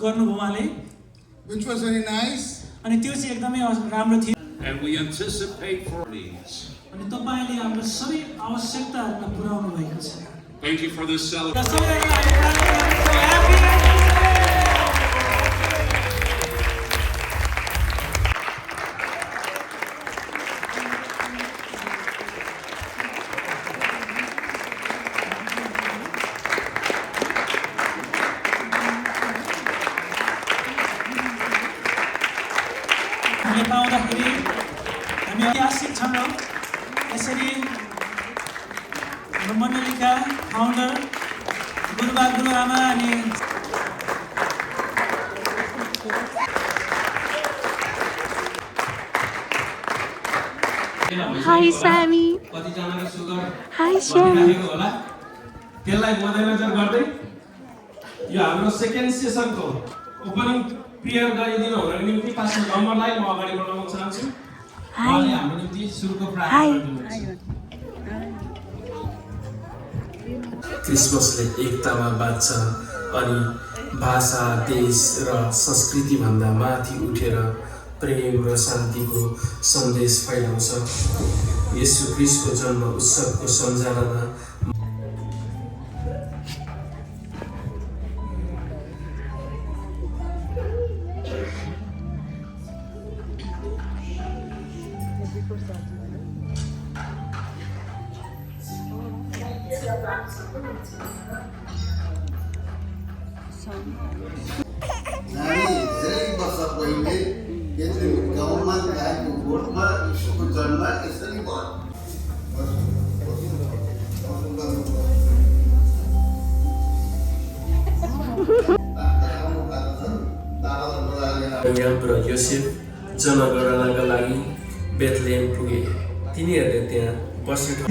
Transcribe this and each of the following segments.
गर्नुभयो उहाँले, which was very nice. अनि त्यो चाहिँ एकदमै राम्रो थियो। And we anticipate for needs. अनि तपाईले हाम्रो सबै आवश्यकताहरूलाई पुर्याउनु भएको छ। Thank you for this celebration. हामीले पाउँदाखेरि हामी ऐतिहासिक छौँ। यसरी हाम्रो मण्डलीका फाउन्डर गुरुबा गुरुआमा अनि Hi Sammy. कतिजनाले सुगर Hi Sammy. होला त्यसलाई मध्यनजर गर्दै यो हाम्रो सेकेन्ड सेसनको ओपनिङ प्रेयर गरिदिनु हुनको निम्ति पास्टर गम्बरलाई म अगाडि बढाउन चाहन्छु। उहाँले हाम्रो निम्ति सुरुको प्रार्थना गर्नुहुन्छ। क्रिसमसले एकतामा बाँच्छ अनि भाषा, देश र संस्कृति भन्दा माथि उठेर प्रेम र शान्तिको सन्देश फैलाउँछ। येशू ख्रीष्टको जन्म उत्सवको सम्झनामा धेरै वर्ष पहिले यति गाउँमा गाएको गोठमा यीशुको जन्म यसरी भयो। मरियम र योसेफ जनगणनाका लागि बेथलेहेम पुगे। तिनीहरूले त्यहाँ बसेको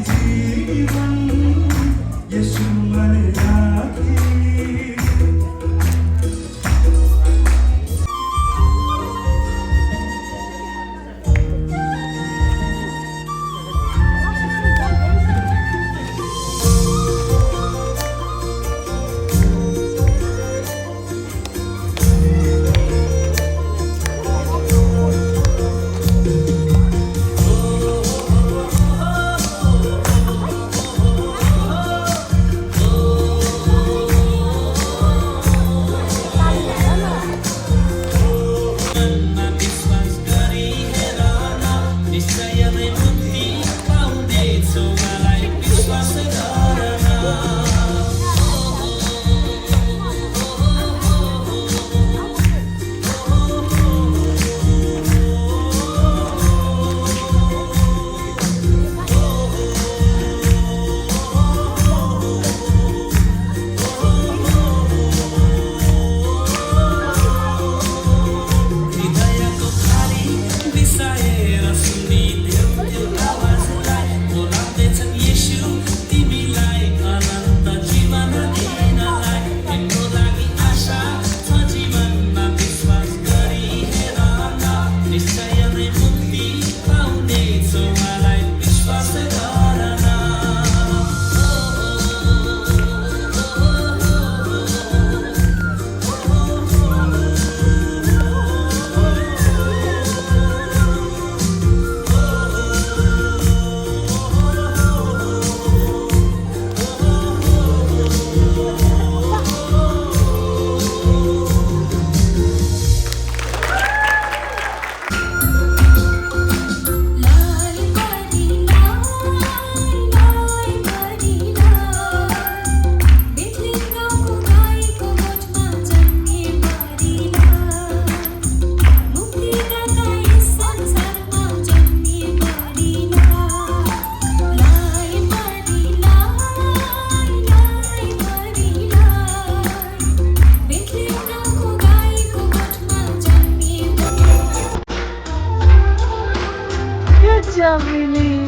Really?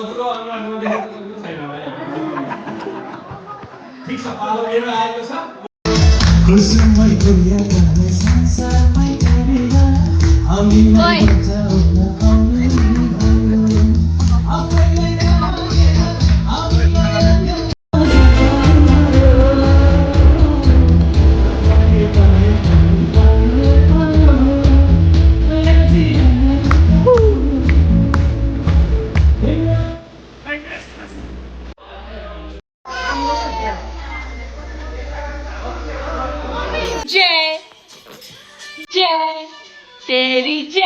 पुरो अनुहारमा देखेको छैन भाइ ठिक छ पालो मेरो आएको छ जय जय तेरी जय